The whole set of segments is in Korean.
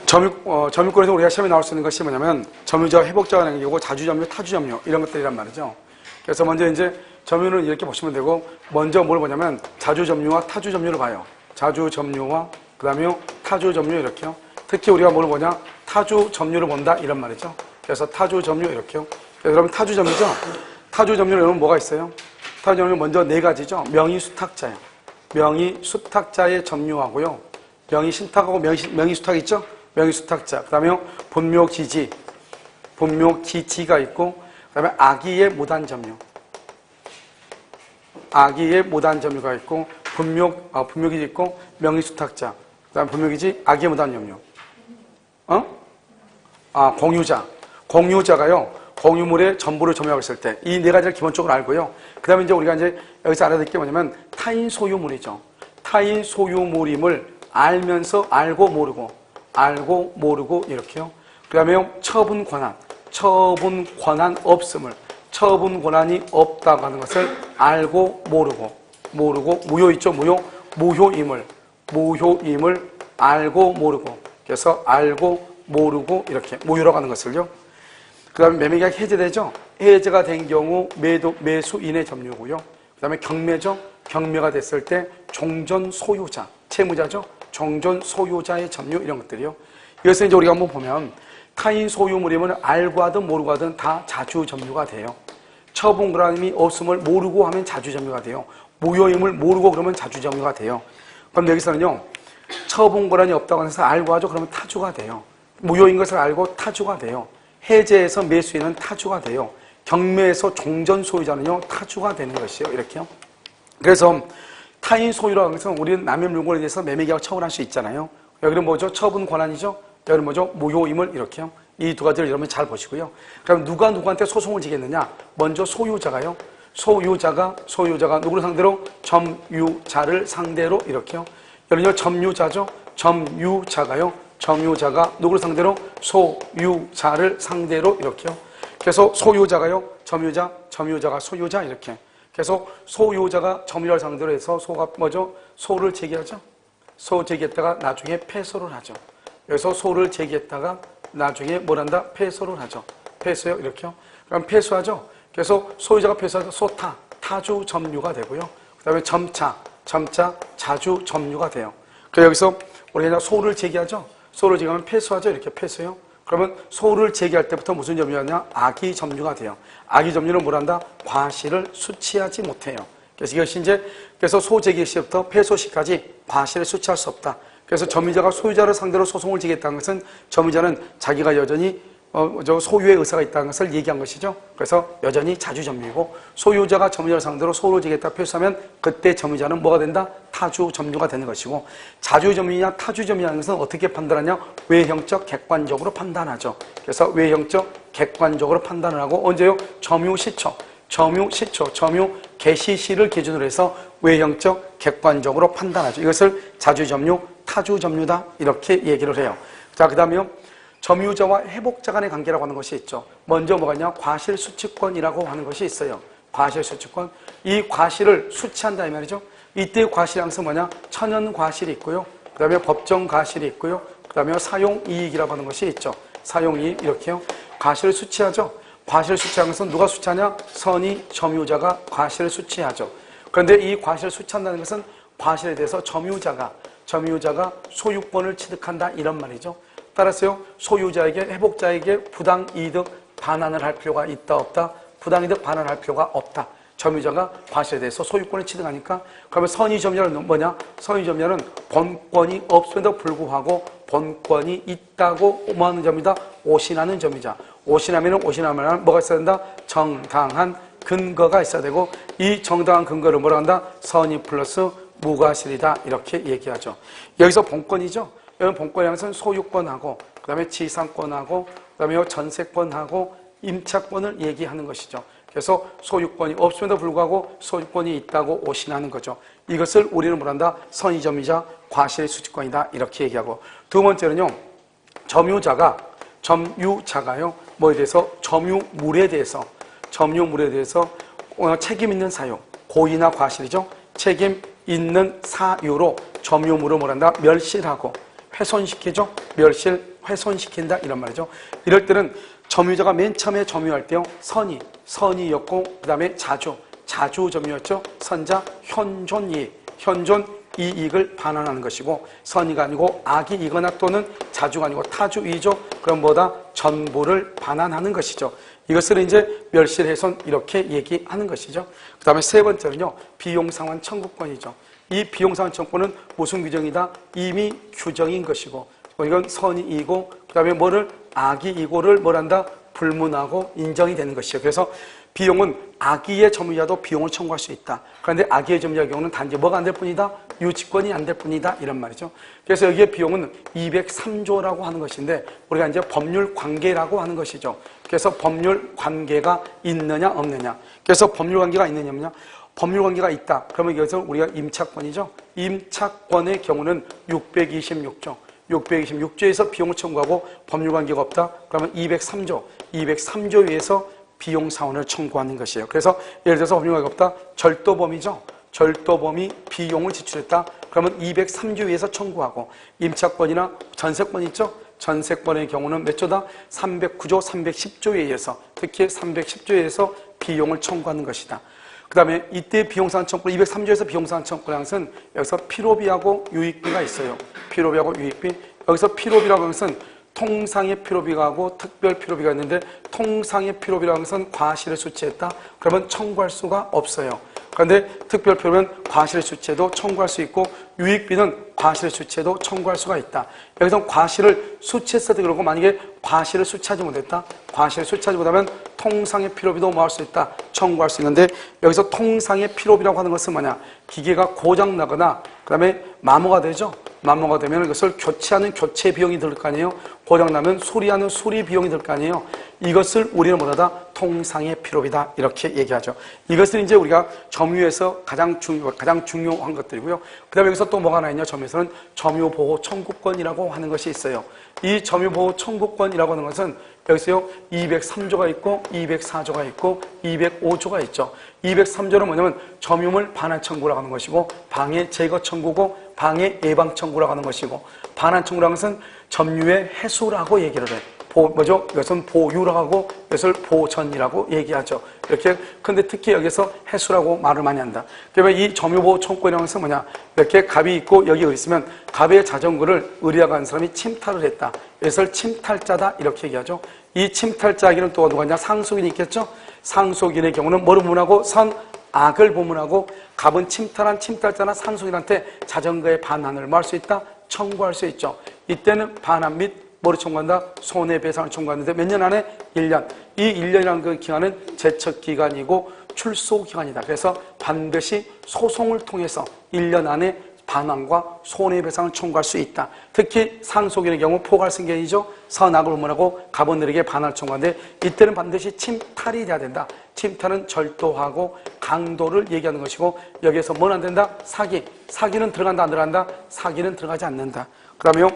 점유권에서 우리가 시험에 나올 수 있는 것이 뭐냐면 점유자와 회복자가 남기고 자주점유, 타주점유 이런 것들이란 말이죠. 그래서 먼저 이제 점유는 이렇게 보시면 되고 먼저 뭘 보냐면 자주점유와 타주점유를 봐요. 자주점유와 그 다음에 타주점유 이렇게요. 특히 우리가 뭘 보냐 타주점유를 본다 이런 말이죠. 그래서 타주점유 이렇게요. 그래서 여러분 타주점유죠. 타주점유는 여러분 뭐가 있어요? 타주점유는 먼저 네 가지죠. 명의수탁자예요. 명의수탁자의 점유하고요. 명의신탁하고 명의수탁 있죠? 명의수탁자. 그 다음에 본묘기지. 본묘기지가 있고, 그 다음에 악의의 무단점유. 악의의 무단점유가 있고, 본묘기지 있고, 명의수탁자. 그 다음에 본묘기지, 악의의 무단점유. 공유자. 공유자가요, 공유물의 전부를 점유하고 있을 때, 이 네 가지를 기본적으로 알고요. 그 다음에 이제 우리가 이제 여기서 알아야 될 게 뭐냐면, 타인 소유물이죠. 타인 소유물임을 알면서 알고 모르고 이렇게요. 그 다음에 처분 권한 없음을 처분 권한이 없다고 하는 것을 알고 모르고 무효 있죠. 무효임을 알고 모르고 그래서 알고 모르고 이렇게 무효라고 하는 것을요. 그 다음에 매매계약 해제되죠. 해제가 된 경우 매수인의 점유고요. 그 다음에 경매죠. 경매가 됐을 때 종전 소유자 채무자죠. 종전 소유자의 점유 이런 것들이요. 이것을 이제 우리가 한번 보면 타인 소유물임을 알고 하든 모르고 하든 다 자주점유가 돼요. 처분 권한이 없음을 모르고 하면 자주점유가 돼요. 무효임을 모르고 그러면 자주점유가 돼요. 그럼 여기서는요. 처분 권한이 없다고 해서 알고 하죠. 그러면 타주가 돼요. 무효인 것을 알고 타주가 돼요. 해제에서 매수인은 타주가 돼요. 경매에서 종전 소유자는요. 타주가 되는 것이에요. 이렇게요. 그래서 타인 소유라고 하는 것은 우리는 남의 물건에 대해서 매매계약을 처분할 수 있잖아요. 여기는 뭐죠? 처분 권한이죠. 여기는 뭐죠? 무효임을 이렇게요. 이 두 가지를 여러분 잘 보시고요. 그럼 누가 누구한테 소송을 지겠느냐? 먼저 소유자가요. 소유자가 누구를 상대로? 점유자를 상대로 이렇게요. 여기는요 점유자죠. 점유자가 누구를 상대로? 소유자를 상대로 이렇게요. 그래서 소유자가요. 점유자가 소유자 이렇게. 그래서 소유자가 점유자를 상대로 해서 소가 뭐죠? 소를 제기하죠. 소 제기했다가 나중에 패소를 하죠. 여기서 소를 제기했다가 나중에 뭘 한다? 패소를 하죠. 패소요 이렇게요. 그럼 패소하죠. 그래서 소유자가 패소하죠. 타주 점유가 되고요. 그 다음에 점차 자주 점유가 돼요. 그래서 여기서 우리가 소를 제기하죠. 소를 제기하면 패소하죠. 이렇게 패소요. 그러면 소를 제기할 때부터 무슨 점유하냐? 악의 점유가 돼요. 악의 점유는 뭘 한다? 과실을 수취하지 못해요. 그래서 이것이 이제 그래서 소 제기 시부터 패소 시까지 과실을 수취할 수 없다. 그래서 점유자가 소유자를 상대로 소송을 제기했다는 것은 점유자는 자기가 여전히 소유의 의사가 있다는 것을 얘기한 것이죠. 그래서 여전히 자주점유이고 소유자가 점유자를 상대로 소를 제기했다 표시하면 그때 점유자는 뭐가 된다? 타주점유가 되는 것이고 자주점유냐 타주점유냐는 것은 어떻게 판단하냐? 외형적 객관적으로 판단하죠. 그래서 외형적 객관적으로 판단을 하고 언제요? 점유 개시시를 기준으로 해서 외형적 객관적으로 판단하죠. 이것을 자주점유, 타주점유다 이렇게 얘기를 해요. 자, 그 다음에요. 점유자와 회복자 간의 관계라고 하는 것이 있죠. 먼저 뭐가 있냐? 과실수취권이라고 하는 것이 있어요. 과실수취권. 이 과실을 수취한다 이 말이죠. 이때 과실이 항상 뭐냐? 천연과실이 있고요. 그 다음에 법정과실이 있고요. 그 다음에 사용이익이라고 하는 것이 있죠. 사용이익 이렇게요. 과실을 수취하죠. 과실을 수취하는 것은 누가 수취하냐? 선의 점유자가 과실을 수취하죠. 그런데 이 과실을 수취한다는 것은 과실에 대해서 점유자가 소유권을 취득한다 이런 말이죠. 따라서요, 소유자에게, 회복자에게 부당이득 반환을 할 필요가 있다, 없다? 부당이득 반환할 필요가 없다. 점유자가 과실에 대해서 소유권을 취득하니까, 그러면 선의점유자는 뭐냐? 선의점유자는 본권이 없음에도 불구하고 본권이 있다고 오만하는 점이다. 오신하는 점이자. 오신하면 뭐가 있어야 된다? 정당한 근거가 있어야 되고, 이 정당한 근거를 뭐라 한다? 선의 플러스 무과실이다. 이렇게 얘기하죠. 여기서 본권이죠. 여기 본권이라는 것은 소유권하고 그 다음에 지상권하고 그 다음에 전세권하고 임차권을 얘기하는 것이죠. 그래서 소유권이 없음에도 불구하고 소유권이 있다고 오신하는 거죠. 이것을 우리는 뭐란다? 선의점이자 과실수취권이다 이렇게 얘기하고 두 번째는요. 점유자가요. 뭐에 대해서? 점유물에 대해서 책임 있는 사유, 고의나 과실이죠. 책임 있는 사유로 점유물을 뭐란다? 멸실하고 훼손시키죠. 멸실, 훼손시킨다 이런 말이죠. 이럴 때는 점유자가 맨 처음에 점유할 때요. 선이였고 그 다음에 자주점유였죠. 선자 현존 이익을 반환하는 것이고 선이가 아니고 악이이거나 또는 자주가 아니고 타주이죠. 그럼 뭐다? 전부를 반환하는 것이죠. 이것을 이제 멸실훼손 이렇게 얘기하는 것이죠. 그 다음에 세 번째는요. 비용상환 청구권이죠. 이 비용상환 청구권은 무슨 규정이다? 이미 규정인 것이고 이건 선이이고 그 다음에 뭐를 악이이고를 뭐란다? 불문하고 인정이 되는 것이죠. 그래서 비용은 악의의 점유자도 비용을 청구할 수 있다. 그런데 악의의 점유자의 경우는 단지 뭐가 안 될 뿐이다? 유치권이 안 될 뿐이다. 이런 말이죠. 그래서 여기에 비용은 203조라고 하는 것인데 우리가 이제 법률 관계라고 하는 것이죠. 그래서 법률 관계가 있느냐 없느냐. 그래서 법률 관계가 있느냐 없느냐. 법률 관계가 있다. 그러면 이것은 우리가 임차권이죠. 임차권의 경우는 626조. 626조에서 비용을 청구하고 법률 관계가 없다. 그러면 203조에 의해서 비용 상환을 청구하는 것이에요. 그래서 예를 들어서 법률 관계가 없다. 절도범이죠. 절도범이 비용을 지출했다. 그러면 203조에 의해서 청구하고 임차권이나 전세권 있죠. 전세권의 경우는 몇 조다? 309조, 310조에 의해서 특히 310조에 의해서 비용을 청구하는 것이다. 그 다음에 이때 비용상환 청구 203조에서 비용상환 청구라는 것은 여기서 필요비하고 유익비가 있어요. 필요비하고 유익비. 여기서 필요비라고 하는 것은 통상의 필요비가 하고 특별 필요비가 있는데 통상의 필요비라는 것은 과실을 수취했다. 그러면 청구할 수가 없어요. 그런데 특별 필요비는 과실을 수취해도 청구할 수 있고 유익비는 과실을 수취해도 청구할 수가 있다. 여기서 과실을 수취했어도 그러고 만약에 과실을 수취하지 못했다. 과실을 수취하지 못하면 통상의 필요비도 뭐 할 수 있다. 청구할 수 있는데 여기서 통상의 필요비라고 하는 것은 뭐냐. 기계가 고장나거나 그 다음에 마모가 되죠. 마모가 되면 이것을 교체하는 교체 비용이 들 거 아니에요. 고장나면 수리하는 수리 비용이 들 거 아니에요. 이것을 우리는 뭐라다? 통상의 필요비다. 이렇게 얘기하죠. 이것은 이제 우리가 점유에서 가장 중요한 것들이고요. 그 다음에 여기서 또 뭐가 하나 있냐. 점유에서는 점유보호 청구권이라고 하는 것이 있어요. 이 점유보호 청구권이라고 하는 것은 여기서요 203조가 있고 204조가 있고 205조가 있죠. 203조는 뭐냐면 점유물 반환 청구라고 하는 것이고 방해 제거 청구고 방해 예방 청구라고 하는 것이고 반환 청구라는 것은 점유의 해소라고 얘기를 해. 뭐죠? 이것은 보유라고 하고 이것을 보전이라고 얘기하죠. 이렇게 근데 특히 여기서 해수라고 말을 많이 한다. 그러면 이 점유보호 청구권이라는 것은 뭐냐? 이렇게 갑이 있고 여기가 있으면 갑의 자전거를 의리하고 한 사람이 침탈을 했다. 이것을 침탈자다 이렇게 얘기하죠. 이 침탈자에게는 또 누가 있냐? 상속인이 있겠죠. 상속인의 경우는 뭐를 부문하고 악을 부문하고 갑은 침탈한 침탈자나 상속인한테 자전거의 반환을 뭐 할 수 있다? 청구할 수 있죠. 이때는 반환 및 뭐를 청구한다? 손해배상을 청구하는데 몇 년 안에? 1년. 이 1년이라는 그 기간은 제척기간이고 출소기간이다. 그래서 반드시 소송을 통해서 1년 안에 반환과 손해배상을 청구할 수 있다. 특히 상속인의 경우 포괄승계이죠. 선악을 의문하고 갑원들에게 반환을 청구하는데 이때는 반드시 침탈이 돼야 된다. 침탈은 절도하고 강도를 얘기하는 것이고 여기에서 뭐는 안 된다? 사기는 들어간다 안 들어간다? 사기는 들어가지 않는다. 그 다음에요.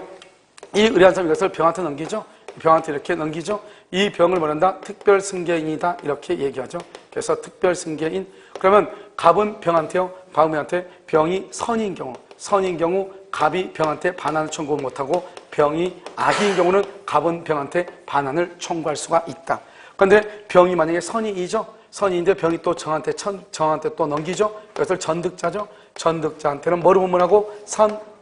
이 의뢰한 사람이 이것을 병한테 넘기죠. 병한테 이렇게 넘기죠. 이 병을 뭐란다? 특별승계인이다. 이렇게 얘기하죠. 그래서 특별승계인. 그러면 갑은 병한테요. 병한테 병이 선인 경우 갑이 병한테 반환을 청구 못하고 병이 악인 경우는 갑은 병한테 반환을 청구할 수가 있다. 그런데 병이 만약에 선이이죠. 선인인데 병이 또 정한테 또 넘기죠. 이것을 전득자죠. 전득자한테는 뭐를 불문하고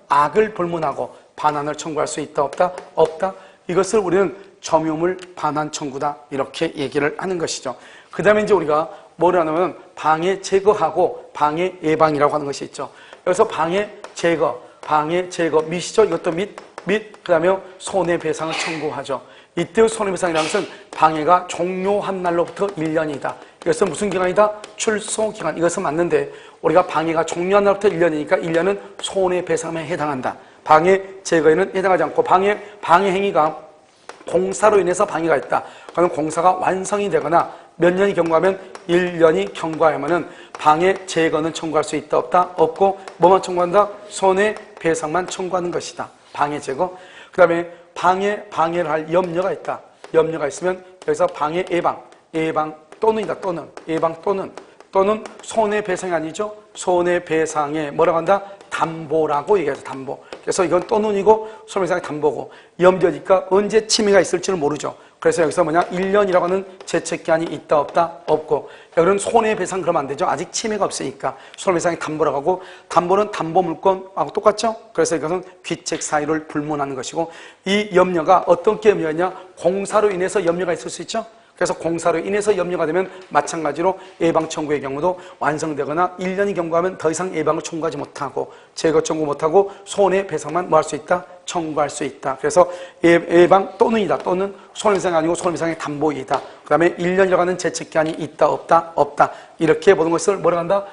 악을 불문하고 반환을 청구할 수 있다 없다? 없다. 이것을 우리는 점유물 반환 청구다 이렇게 얘기를 하는 것이죠. 그 다음에 이제 우리가 뭐를 하냐면 방해 제거하고 방해 예방이라고 하는 것이 있죠. 여기서 방해 제거 밋이죠. 이것도 밋 그 다음에 손해배상을 청구하죠. 이때 손해배상이라는 것은 방해가 종료한 날로부터 1년이다. 이것은 무슨 기간이다? 출소기간. 이것은 맞는데 우리가 방해가 종료한 날부터 1년이니까 1년은 손해배상에 해당한다. 방해 제거에는 해당하지 않고 방해 행위가 공사로 인해서 방해가 있다. 그러면 공사가 완성이 되거나 몇 년이 경과하면 1년이 경과하면은 방해 제거는 청구할 수 있다 없다? 없고 뭐만 청구한다? 손해배상만 청구하는 것이다. 방해 제거. 그 다음에 방해를 할 염려가 있다. 염려가 있으면 여기서 방해 예방 또는이다. 예방 또는 손해배상이 아니죠. 손해배상에 뭐라고 한다? 담보라고 얘기하죠. 담보. 그래서 이건 또는이고 소멸상의 담보고 염려니까 언제 침해가 있을지는 모르죠. 그래서 여기서 뭐냐 1년이라고 하는 제척기한이 있다 없다 없고 여기는 손해배상 그러면 안 되죠. 아직 침해가 없으니까 손해배상의 담보라고 하고 담보는 담보물권하고 똑같죠. 그래서 이것은 귀책 사유를 불문하는 것이고 이 염려가 어떤 게 염려냐 공사로 인해서 염려가 있을 수 있죠. 그래서 공사로 인해서 염려가 되면 마찬가지로 예방 청구의 경우도 완성되거나 1년이 경과하면 더 이상 예방을 청구하지 못하고 제거 청구 못하고 손해배상만 뭐 할 수 있다? 청구할 수 있다. 그래서 예방 또는이다. 또는 손해배상이 아니고 손해배상의 담보이다. 그 다음에 1년이라고 하는 제척기한이 있다 없다 없다 이렇게 보는 것을 뭐라고 한다?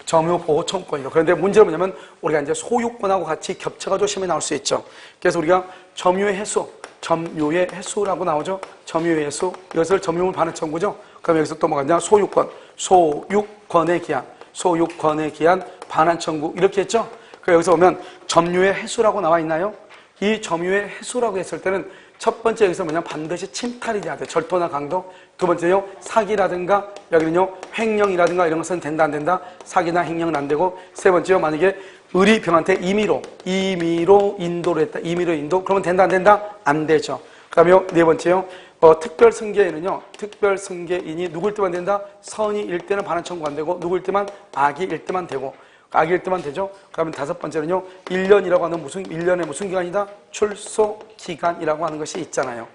점유보호 청구권이다. 그런데 문제는 뭐냐면 우리가 이제 소유권하고 같이 겹쳐가지고 시험에 나올 수 있죠. 그래서 우리가 점유의 해수 점유의 해수라고 나오죠. 점유의 해수 이것을 점유물 반환 청구죠. 그럼 여기서 또 뭐가 있냐 소유권 소유권의 기한 소유권의 기한 반환 청구 이렇게 했죠. 그 여기서 보면 점유의 해수라고 나와 있나요? 이 점유의 해수라고 했을 때는 첫 번째 여기서 뭐냐 반드시 침탈이 돼야 돼. 절도나 강도. 두 번째요 사기라든가 여기는요 횡령이라든가 이런 것은 된다 안 된다. 사기나 횡령은 안 되고 세 번째요 만약에 의리병한테 임의로 인도를 했다. 임의로 인도 그러면 된다 안 된다? 안 되죠. 그 다음에 네 번째요 특별승계인은요 특별승계인이 누굴 때만 된다? 선의일 때는 반환 청구 안 되고 누굴 때만 악의일 때만 되고 악일 때만 되죠. 그러면 다섯 번째는요 1년이라고 하는 1년의 무슨 기간이다? 출소기간이라고 하는 것이 있잖아요.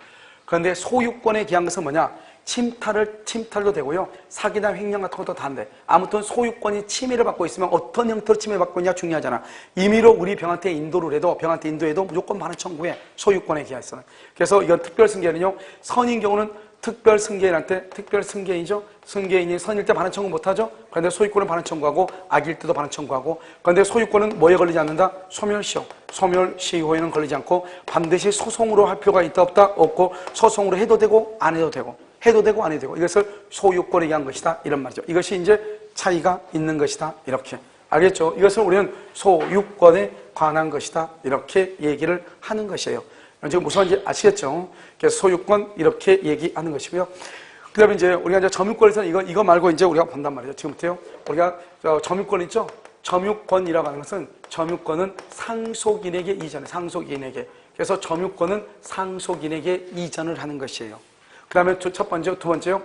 그런데 소유권에 기한 것은 뭐냐? 침탈도 되고요. 사기나 횡령 같은 것도 다 안 돼. 아무튼 소유권이 침해를 받고 있으면 어떤 형태로 침해받고 있냐 중요하잖아. 임의로 우리 병한테 인도를 해도 병한테 인도해도 무조건 반환 청구해. 소유권에 기하에서는. 그래서 이건 특별승계는요. 선인 경우는 특별승계인한테 특별승계인이죠. 승계인이 선일 때 반환 청구 못하죠. 그런데 소유권은 반환 청구하고 악일 때도 반환 청구하고 그런데 소유권은 뭐에 걸리지 않는다? 소멸시효. 소멸시효에는 걸리지 않고 반드시 소송으로 할 필요가 있다 없다? 없고 소송으로 해도 되고 안 해도 되고 해도 되고 안 해도 되고 이것을 소유권에 의한 것이다 이런 말이죠. 이것이 이제 차이가 있는 것이다 이렇게 알겠죠? 이것을 우리는 소유권에 관한 것이다 이렇게 얘기를 하는 것이에요. 지금 무슨 말인지 아시겠죠? 그래서 소유권 이렇게 얘기하는 것이고요. 그 다음에 이제 우리가 이제 점유권에서는 이거 말고 이제 우리가 본단 말이죠. 지금부터요. 우리가 점유권 있죠? 점유권이라고 하는 것은 점유권은 상속인에게 이전해. 상속인에게. 그래서 점유권은 상속인에게 이전을 하는 것이에요. 그 다음에 첫 번째, 두 번째요.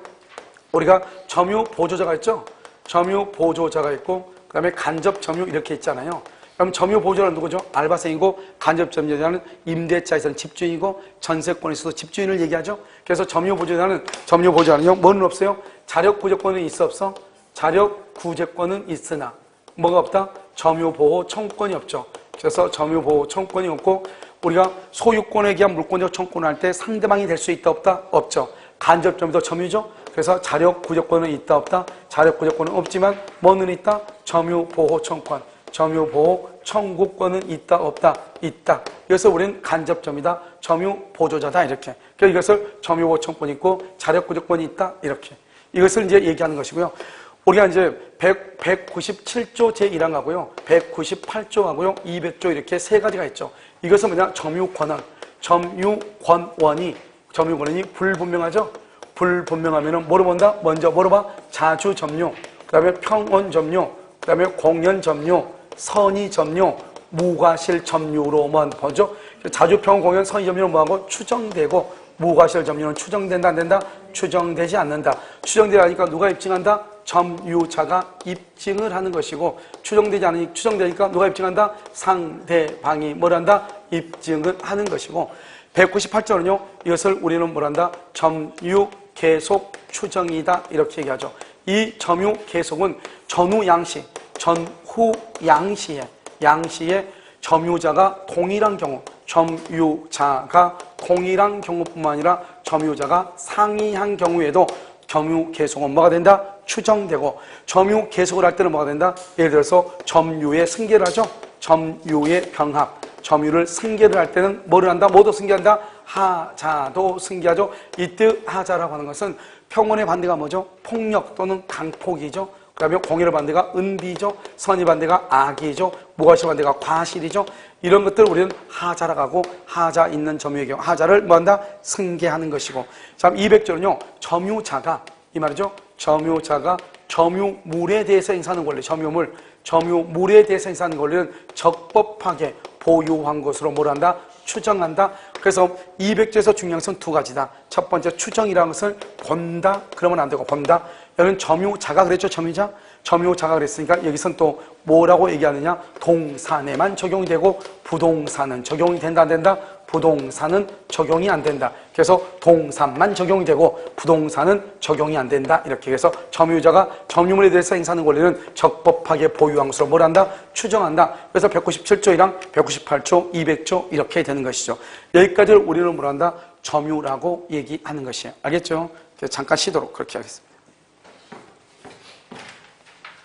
우리가 점유 보조자가 있죠? 점유 보조자가 있고, 그 다음에 간접 점유 이렇게 있잖아요. 그럼 점유 보조자는 누구죠? 알바생이고, 간접 점유자는 임대차에서는 집주인이고, 전세권에서도 집주인을 얘기하죠. 그래서 점유 보조자는요, 뭐는 없어요? 자력 구제권은 있어 없어? 자력 구제권은 있으나 뭐가 없다? 점유 보호 청구권이 없죠. 그래서 점유 보호 청구권이 없고 우리가 소유권에 기한 물권적 청구를 할 때 상대방이 될 수 있다 없다? 없죠. 간접 점유도 점유죠. 그래서 자력 구제권은 있다 없다? 자력 구제권은 없지만 뭐는 있다? 점유 보호 청구권. 점유 보호 청구권은 있다 없다? 있다. 그래서 우리는 간접 점유다. 점유 보조자다 이렇게. 그래서 이것을 점유 보호 청구권이 있고 자력 구제권이 있다 이렇게. 이것을 이제 얘기하는 것이고요. 우리가 이제 197조 제1항하고요, 198조하고요, 200조 이렇게 세 가지가 있죠. 이것은 뭐냐? 점유권원이 불분명하죠? 불분명하면은 뭐로 본다? 먼저 뭐로 봐? 자주 점유, 그 다음에 평온 점유, 그 다음에 공연 점유, 선의 점유, 무과실 점유로만 보죠. 자주 평온 공연 선의 점유는 뭐하고? 추정되고, 무과실 점유는 추정된다 안 된다? 추정되지 않는다. 추정되지 않으니까 누가 입증한다? 점유자가 입증을 하는 것이고 추정되니까 누가 입증한다? 상대방이 뭘 한다? 입증을 하는 것이고 198조는요. 이것을 우리는 뭘 한다? 점유 계속 추정이다 이렇게 얘기하죠. 이 점유 계속은 전후 양시 양시에 점유자가 동일한 경우 점유자가 동일한 경우뿐만 아니라 점유자가 상이한 경우에도 점유 계속은 뭐가 된다? 추정되고 점유 계속을 할 때는 뭐가 된다? 예를 들어서 점유의 승계를 하죠. 점유의 병합 점유를 승계를 할 때는 뭐를 한다? 뭐도 승계한다? 하자도 승계하죠. 이때 하자라고 하는 것은 평온의 반대가 뭐죠? 폭력 또는 강폭이죠. 그 다음에 공연의 반대가 은비죠. 선의 반대가 악이죠. 무과실 반대가 과실이죠. 이런 것들을 우리는 하자라고 하고 하자 있는 점유의 경우 하자를 뭐한다? 승계하는 것이고 자 200조는요. 점유자가 이 말이죠. 점유자가 점유물에 대해서 행사하는 권리 점유물 점유물에 대해서 행사하는 권리는 적법하게 보유한 것으로 뭘 한다? 추정한다. 그래서 200조에서 중요한 것은 두 가지다. 첫 번째 추정이라는 것을 본다. 그러면 안 되고 본다. 여기는 점유자가 그랬죠. 점유자가 그랬으니까 여기선 또 뭐라고 얘기하느냐? 동산에만 적용이 되고 부동산은 적용이 된다 안 된다? 부동산은 적용이 안 된다. 그래서 동산만 적용이 되고 부동산은 적용이 안 된다. 이렇게 해서 점유자가 점유물에 대해서 행사하는 권리는 적법하게 보유한 것으로 뭘 한다? 추정한다. 그래서 197조이랑 198조, 200조 이렇게 되는 것이죠. 여기까지를 우리는 뭘 한다? 점유라고 얘기하는 것이에요. 알겠죠? 잠깐 쉬도록 그렇게 하겠습니다.